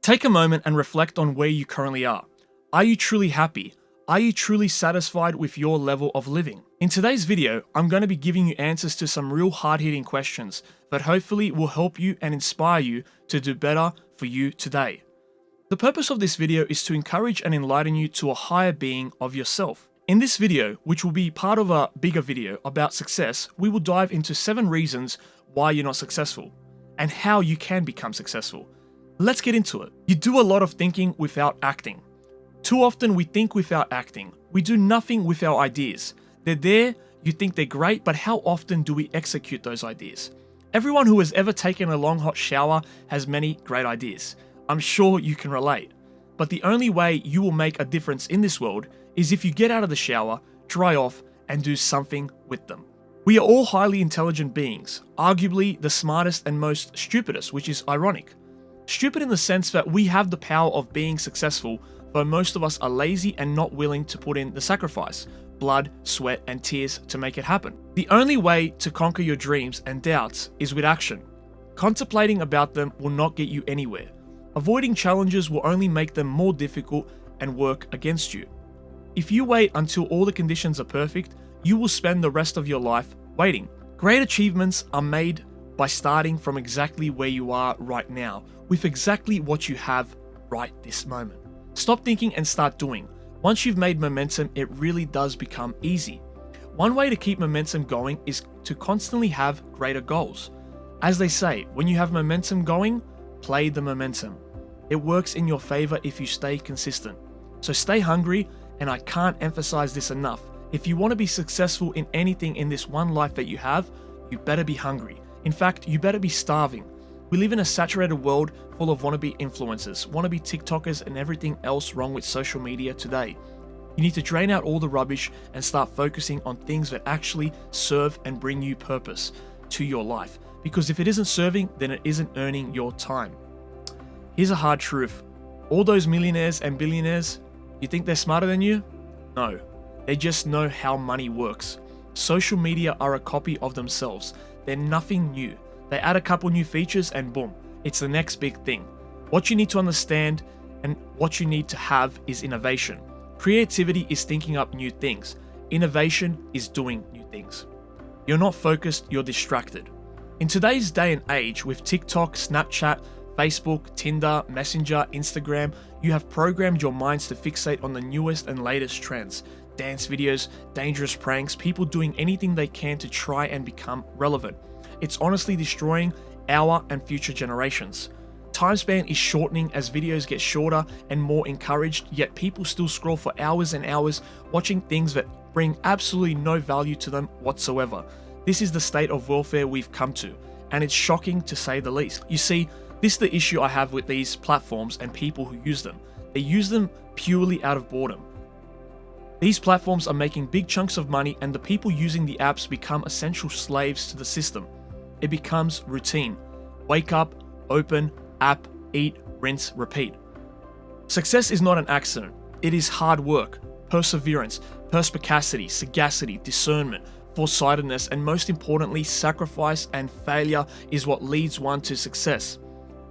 Take a moment and reflect on where you currently are. Are you truly happy? Are you truly satisfied with your level of living? In today's video, I'm going to be giving you answers to some real hard-hitting questions that hopefully will help you and inspire you to do better for you today. The purpose of this video is to encourage and enlighten you to a higher being of yourself. In this video, which will be part of a bigger video about success, we will dive into 7 reasons why you're not successful and how you can become successful. Let's get into it. You do a lot of thinking without acting. Too often we think without acting. We do nothing with our ideas. They're there, you think they're great, but how often do we execute those ideas? Everyone who has ever taken a long hot shower has many great ideas. I'm sure you can relate. But the only way you will make a difference in this world is if you get out of the shower, dry off, and do something with them. We are all highly intelligent beings, arguably the smartest and most stupidest, which is ironic. Stupid in the sense that we have the power of being successful, though most of us are lazy and not willing to put in the sacrifice, blood, sweat, and tears to make it happen. The only way to conquer your dreams and doubts is with action. Contemplating about them will not get you anywhere. Avoiding challenges will only make them more difficult and work against you. If you wait until all the conditions are perfect, you will spend the rest of your life waiting. Great achievements are made by starting from exactly where you are right now, with exactly what you have right this moment. Stop thinking and start doing. Once you've made momentum, it really does become easy. One way to keep momentum going is to constantly have greater goals. As they say, when you have momentum going, play the momentum. It works in your favor if you stay consistent. So stay hungry, and I can't emphasize this enough. If you want to be successful in anything in this one life that you have, you better be hungry. In fact, you better be starving. We live in a saturated world full of wannabe influencers, wannabe TikTokers, and everything else wrong with social media today. You need to drain out all the rubbish and start focusing on things that actually serve and bring you purpose to your life. Because if it isn't serving, then it isn't earning your time. Here's a hard truth. All those millionaires and billionaires, you think they're smarter than you? No. They just know how money works. Social media are a copy of themselves. They're nothing new. They add a couple new features and boom, it's the next big thing. What you need to understand and what you need to have is innovation. Creativity is thinking up new things. Innovation is doing new things. You're not focused, you're distracted. In today's day and age, with TikTok, Snapchat, Facebook, Tinder, Messenger, Instagram, you have programmed your minds to fixate on the newest and latest trends. Dance videos, dangerous pranks, people doing anything they can to try and become relevant. It's honestly destroying our and future generations. Time span is shortening as videos get shorter and more encouraged, yet people still scroll for hours and hours watching things that bring absolutely no value to them whatsoever. This is the state of welfare we've come to, and it's shocking to say the least. You see, this is the issue I have with these platforms and people who use them. They use them purely out of boredom. These platforms are making big chunks of money, and the people using the apps become essential slaves to the system. It becomes routine. Wake up, open, app, eat, rinse, repeat. Success is not an accident. It is hard work, perseverance, perspicacity, sagacity, discernment, foresightedness, and most importantly, sacrifice and failure is what leads one to success.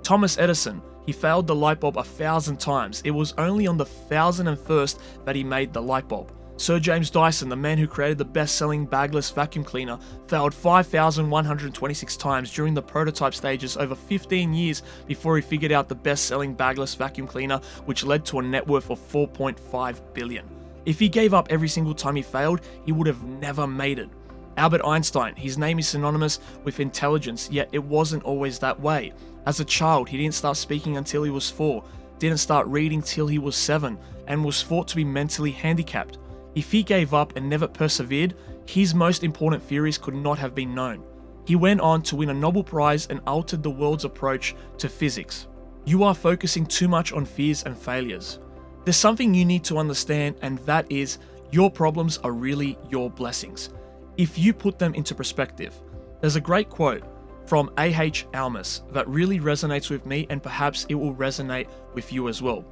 Thomas Edison, he failed the light bulb 1,000 times. It was only on the 1,001st that he made the light bulb. Sir James Dyson, the man who created the best-selling bagless vacuum cleaner, failed 5,126 times during the prototype stages over 15 years before he figured out the best-selling bagless vacuum cleaner, which led to a net worth of $4.5 billion. If he gave up every single time he failed, he would have never made it. Albert Einstein, his name is synonymous with intelligence, yet it wasn't always that way. As a child, he didn't start speaking until he was 4, didn't start reading till he was 7, and was thought to be mentally handicapped. If he gave up and never persevered, his most important theories could not have been known. He went on to win a Nobel Prize and altered the world's approach to physics. You are focusing too much on fears and failures. There's something you need to understand, and that is your problems are really your blessings, if you put them into perspective. There's a great quote from A.H. Almas that really resonates with me, and perhaps it will resonate with you as well.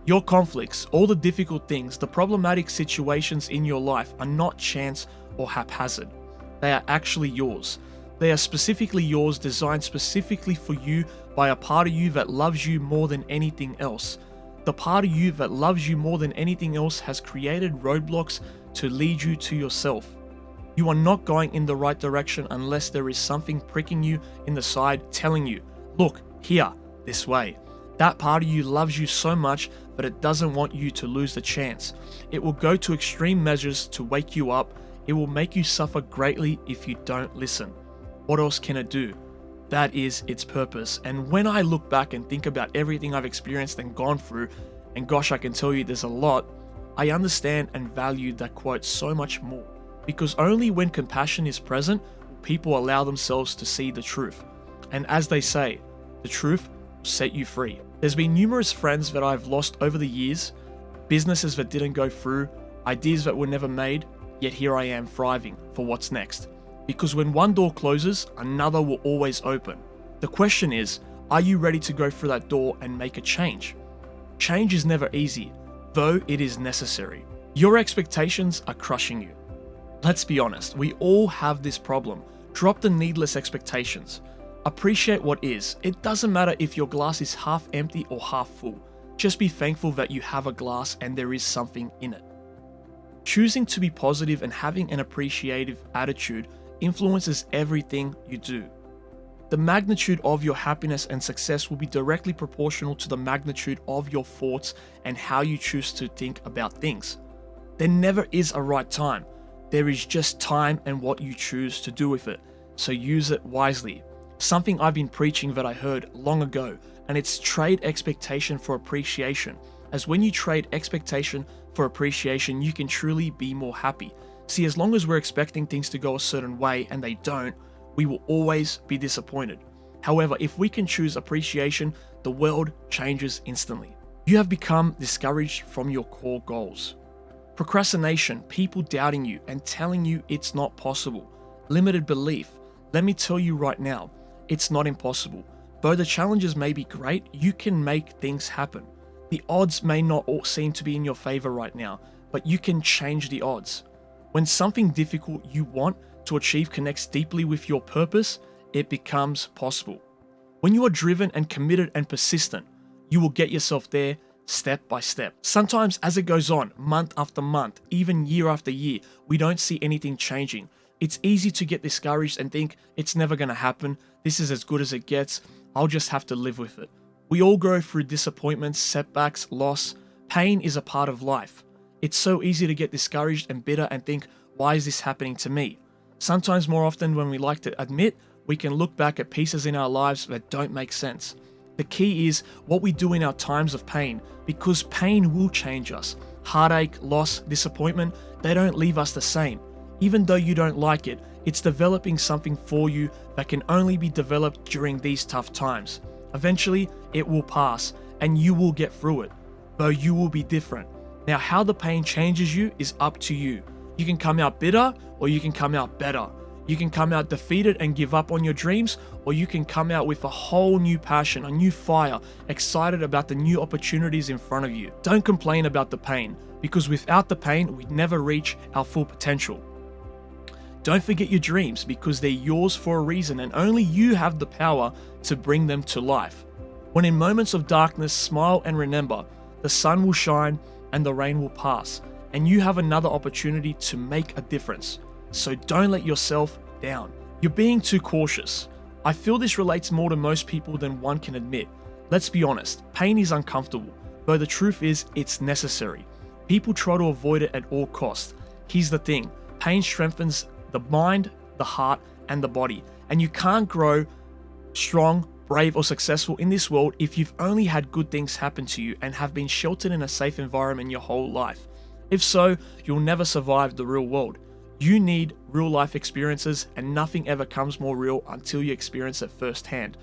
Your conflicts, all the difficult things, the problematic situations in your life are not chance or haphazard. They are actually yours. They are specifically yours, designed specifically for you by a part of you that loves you more than anything else. The part of you that loves you more than anything else has created roadblocks to lead you to yourself. You are not going in the right direction unless there is something pricking you in the side telling you, look, here, this way. That part of you loves you so much that it doesn't want you to lose the chance. It will go to extreme measures to wake you up. It will make you suffer greatly if you don't listen. What else can it do? That is its purpose. And when I look back and think about everything I've experienced and gone through, and gosh, I can tell you there's a lot, I understand and value that quote so much more. Because only when compassion is present will people allow themselves to see the truth. And as they say, the truth will set you free. There's been numerous friends that I've lost over the years, businesses that didn't go through, ideas that were never made, yet here I am thriving for what's next. Because when one door closes, another will always open. The question is, are you ready to go through that door and make a change? Change is never easy, though it is necessary. Your expectations are crushing you. Let's be honest, we all have this problem. Drop the needless expectations. Appreciate what is. It doesn't matter if your glass is half empty or half full. Just be thankful that you have a glass and there is something in it. Choosing to be positive and having an appreciative attitude influences everything you do. The magnitude of your happiness and success will be directly proportional to the magnitude of your thoughts and how you choose to think about things. There never is a right time. There is just time and what you choose to do with it, so use it wisely. Something I've been preaching that I heard long ago, and it's trade expectation for appreciation, as when you trade expectation for appreciation, you can truly be more happy. See, as long as we're expecting things to go a certain way and they don't, we will always be disappointed. However, if we can choose appreciation, the world changes instantly. You have become discouraged from your core goals. Procrastination, people doubting you and telling you it's not possible. Limited belief. Let me tell you right now, it's not impossible. Though the challenges may be great, you can make things happen. The odds may not all seem to be in your favor right now, but you can change the odds. When something difficult you want to achieve connects deeply with your purpose, it becomes possible. When you are driven and committed and persistent, you will get yourself there step by step. Sometimes as it goes on, month after month, even year after year, we don't see anything changing. It's easy to get discouraged and think it's never going to happen. This is as good as it gets. I'll just have to live with it. We all go through disappointments, setbacks, loss. Pain is a part of life. It's so easy to get discouraged and bitter and think, why is this happening to me? Sometimes more often when we like to admit, we can look back at pieces in our lives that don't make sense. The key is what we do in our times of pain, because pain will change us. Heartache, loss, disappointment, they don't leave us the same. Even though you don't like it, it's developing something for you that can only be developed during these tough times. Eventually, it will pass and you will get through it, though you will be different. Now, how the pain changes you is up to you. You can come out bitter or you can come out better. You can come out defeated and give up on your dreams, or you can come out with a whole new passion, a new fire, excited about the new opportunities in front of you. Don't complain about the pain, because without the pain, we'd never reach our full potential. Don't forget your dreams, because they're yours for a reason and only you have the power to bring them to life. When in moments of darkness, smile and remember, the sun will shine and the rain will pass, and you have another opportunity to make a difference. So don't let yourself down. You're being too cautious. I feel this relates more to most people than one can admit. Let's be honest, pain is uncomfortable, though the truth is it's necessary. People try to avoid it at all costs. Here's the thing, pain strengthens the mind, the heart, and the body, and you can't grow strong, brave, or successful in this world if you've only had good things happen to you and have been sheltered in a safe environment your whole life. If so, you'll never survive the real world. You need real life experiences, and nothing ever comes more real until you experience it firsthand.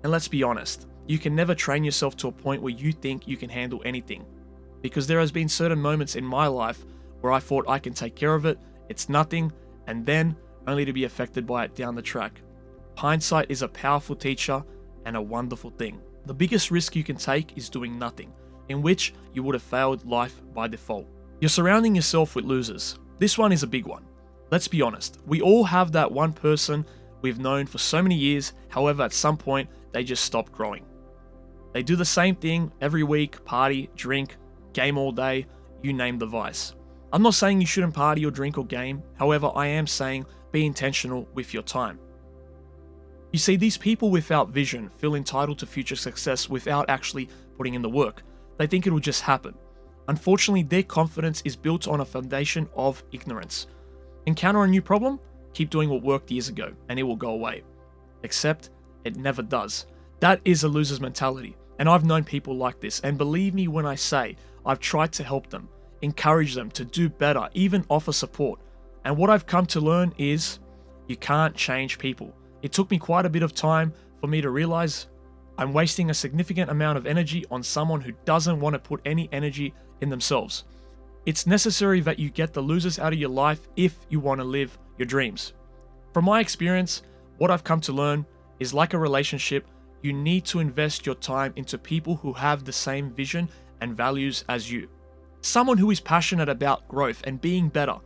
And let's be honest, you can never train yourself to a point where you think you can handle anything. Because there has been certain moments in my life where I thought I can take care of it, it's nothing, and then only to be affected by it down the track. Hindsight is a powerful teacher and a wonderful thing. The biggest risk you can take is doing nothing, in which you would have failed life by default. You're surrounding yourself with losers. This one is a big one. Let's be honest, we all have that one person we've known for so many years, however, at some point, they just stop growing. They do the same thing every week: party, drink, game all day, you name the vice. I'm not saying you shouldn't party or drink or game, however, I am saying be intentional with your time. You see, these people without vision feel entitled to future success without actually putting in the work. They think it will just happen. Unfortunately, their confidence is built on a foundation of ignorance. Encounter a new problem? Keep doing what worked years ago, and it will go away. Except, it never does. That is a loser's mentality, and I've known people like this, and believe me when I say, I've tried to help them, encourage them to do better, even offer support. And what I've come to learn is, you can't change people. It took me quite a bit of time for me to realize I'm wasting a significant amount of energy on someone who doesn't want to put any energy in themselves. It's necessary that you get the losers out of your life if you want to live your dreams. From my experience, what I've come to learn is like a relationship, you need to invest your time into people who have the same vision and values as you. Someone who is passionate about growth and being better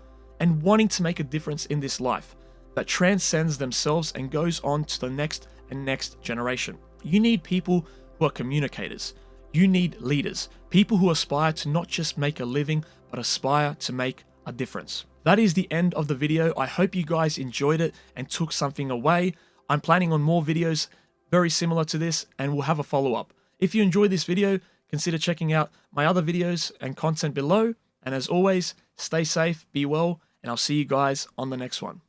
and wanting to make a difference in this life that transcends themselves and goes on to the next and next generation. You need people who are communicators. You need leaders, people who aspire to not just make a living, but aspire to make a difference. That is the end of the video. I hope you guys enjoyed it and took something away. I'm planning on more videos very similar to this, and we'll have a follow-up. If you enjoyed this video, consider checking out my other videos and content below. And as always, stay safe, be well, and I'll see you guys on the next one.